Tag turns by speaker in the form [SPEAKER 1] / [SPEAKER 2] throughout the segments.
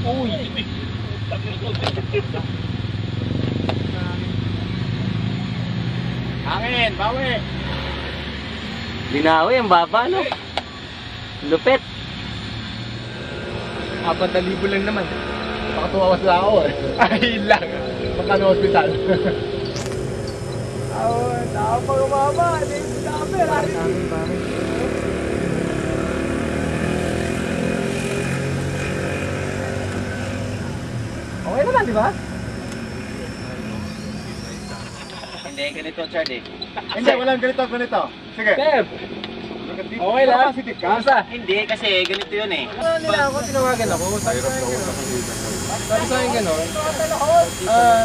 [SPEAKER 1] Uy! Hangin, bawi!
[SPEAKER 2] Binawi, ang baba, no? Lupit.
[SPEAKER 1] 4,000 lang naman. Baka tumawas na ako eh. Ay lang. Baka na hospital. Nakapagumaba. Dami. Okay naman, di ba?
[SPEAKER 2] Hindi, ganito, Charlie.
[SPEAKER 1] Hindi, walang ganito. Sige. Step. Okay lang. Kamusta?
[SPEAKER 2] Hindi, kasi ganito yun eh.
[SPEAKER 1] Nila ako, tinawagan ako. Sabi sa akin gano'n.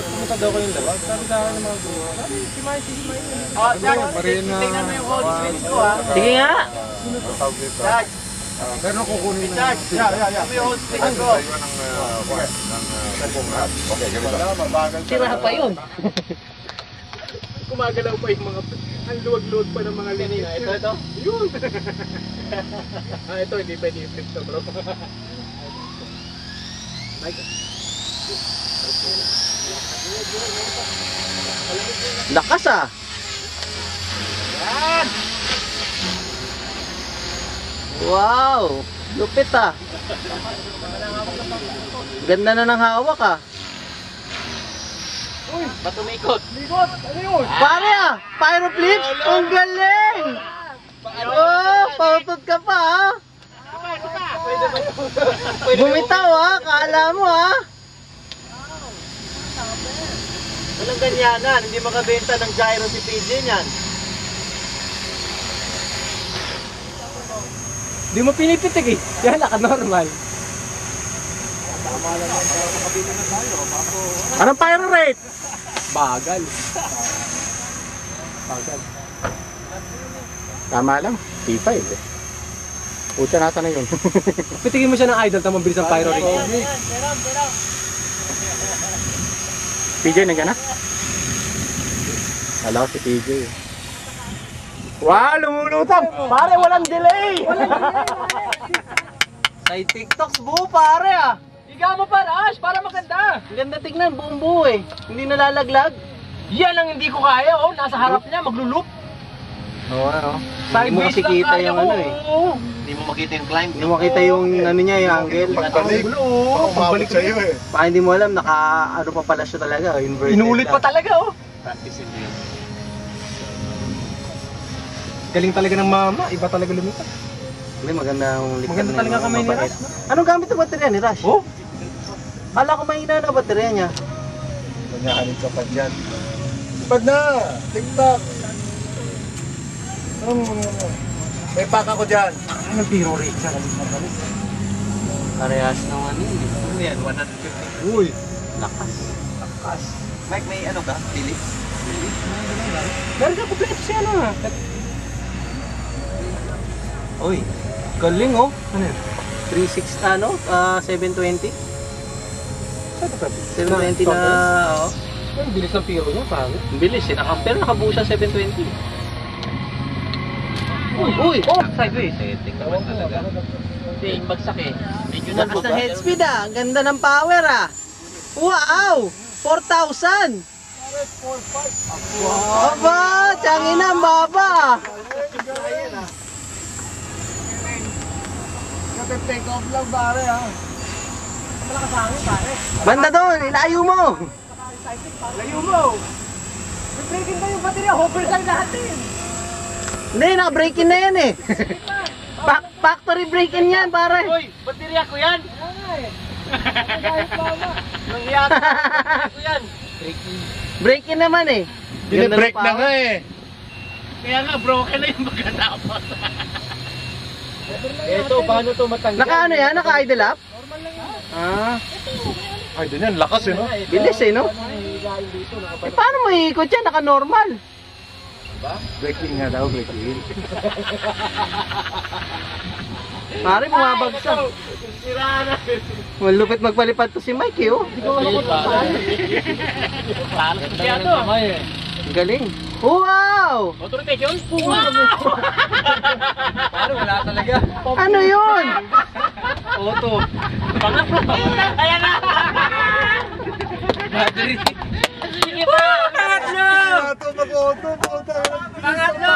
[SPEAKER 1] Pumunta daw ko yung labas. Sabi sa akin ng mga buwan. Sabi, si Mikey. Tingnan mo yung holy space ko ha.
[SPEAKER 2] Sige nga.
[SPEAKER 1] Charge. Meron kukunin na. Charge. May holy space ko. Okay, ganito.
[SPEAKER 2] Sira pa yun.
[SPEAKER 1] Kumagalaw pa yung mga... Ang luwag-luwag pa ng mga linis. Ito? Yun! Ito, hindi pwede i-flip to bro.
[SPEAKER 2] Lakas ah.
[SPEAKER 1] Yan!
[SPEAKER 2] Wow! Lupit ah. Ganda na ng hawak ah.
[SPEAKER 1] Uy!
[SPEAKER 2] Ba't umikot?
[SPEAKER 1] Ligot! Ano yun?
[SPEAKER 2] Pare ah! Pyro flips! Ang galing! Oh! Pautot ka pa ah! Bumitaw ah! Kala mo ah! Walang ganyanan. Hindi makabenta ng gyro si PJ niyan.
[SPEAKER 1] Di mo pinipitig eh. Yan, naka-normal.
[SPEAKER 2] Anong pyro rate?
[SPEAKER 1] Bagal.
[SPEAKER 2] Tama lang. P5 eh. Pucha, nasa na yun.
[SPEAKER 1] Pitigin mo siya ng idol, tamang bilis ang pyro ring.
[SPEAKER 2] PJ, nandiyan na? Wala ko si PJ. Wow, lumulutang! Pare, walang delay! Sa TikToks buo pare ah!
[SPEAKER 1] Higa mo pa, Rash, para maganda.
[SPEAKER 2] Ang ganda tignan, buong buo eh. Hindi nalalaglag.
[SPEAKER 1] Yan ang hindi ko kaya, oh. Nasa harap niya, magluloop.
[SPEAKER 2] Oo, ano? Hindi mo
[SPEAKER 1] Sideways
[SPEAKER 2] kasi
[SPEAKER 1] lang
[SPEAKER 2] kita
[SPEAKER 1] kaya
[SPEAKER 2] yung
[SPEAKER 1] ko.
[SPEAKER 2] ano eh. Hindi mo makita yung climb. Hindi mo makita yung ano niya, yung angle.
[SPEAKER 1] Pagbalik sa'yo eh.
[SPEAKER 2] Baka hindi mo alam, naka ano pa pala siya talaga. Inverted
[SPEAKER 1] Inulit pa
[SPEAKER 2] lang.
[SPEAKER 1] talaga, oh.
[SPEAKER 2] Practice in real.
[SPEAKER 1] Galing talaga ng mama, iba talaga lumipat.
[SPEAKER 2] Hindi, magandang likod.
[SPEAKER 1] Maganda talaga kamay ni Rash.
[SPEAKER 2] Anong gamit ng baterya ni Rash?
[SPEAKER 1] Oh?
[SPEAKER 2] Kala ko mahina na baterya niya.
[SPEAKER 3] Nanyahanin ka pa dyan. Pag na! TikTok! May paka ko dyan.
[SPEAKER 1] Anong piro rate siya?
[SPEAKER 2] Parehas ng ano yun. Ano yan? 150.
[SPEAKER 3] Uy!
[SPEAKER 2] Lakas. Mike, may ano ka? Philips?
[SPEAKER 1] Meron ka kompleto siya na.
[SPEAKER 2] Uy, galing oh.
[SPEAKER 1] Ano yun?
[SPEAKER 2] 360 ano? 720?
[SPEAKER 1] Saan ito?
[SPEAKER 2] 720 na, oh.
[SPEAKER 1] Ang bilis ng piro niya, paano?
[SPEAKER 2] Ang bilis eh. Pero nakabuo siya 720. Uy!
[SPEAKER 1] Oh, sideways.
[SPEAKER 2] Setting naman talaga. Hindi, yung bagsak eh. Medyo lakas ng head speed ah. Ang ganda ng power ah. Wow! 4,000! Wow! Aba! Tiyangin na ang baba!
[SPEAKER 3] Take off lang pare ha.
[SPEAKER 1] Malakas hangin, pare.
[SPEAKER 2] Banda doon! Ilayo mo!
[SPEAKER 1] Layo mo. Breaking na yung baterya, overtime natin.
[SPEAKER 2] Hindi, naka-break-in na yan eh. Factory break-in yan pare.
[SPEAKER 1] Uy, baterya ko yan. Nangyayari ko yan.
[SPEAKER 2] Break-in naman eh.
[SPEAKER 3] Binibreak na nga eh.
[SPEAKER 1] Kaya nga, broken na yung pagkatapos. Ito, paano to matanggal?
[SPEAKER 2] Naka ano yan? Naka-idle up?
[SPEAKER 1] Normal lang yan.
[SPEAKER 2] Ah,
[SPEAKER 3] Ay, din yan. Lakas eh no?
[SPEAKER 2] bilis eh no? Eh paano mo iikot yan? Naka-normal.
[SPEAKER 3] Breaking nga daw, breaking.
[SPEAKER 2] Pare, bumabagsak.
[SPEAKER 1] Sira na.
[SPEAKER 2] Malupit magpalipad to si Mike eh oh.
[SPEAKER 1] Hindi ko alam kung paano. Paano siya to?
[SPEAKER 2] Ang galing. Wow!
[SPEAKER 1] Motor rotation? Wow! Paano wala talaga.
[SPEAKER 2] Ano yun?
[SPEAKER 1] Auto.
[SPEAKER 2] Ayan na!
[SPEAKER 1] Battery.
[SPEAKER 2] Sige pa! Pangatlo!
[SPEAKER 3] Ito, mag-auto, puta.
[SPEAKER 2] Pangatlo!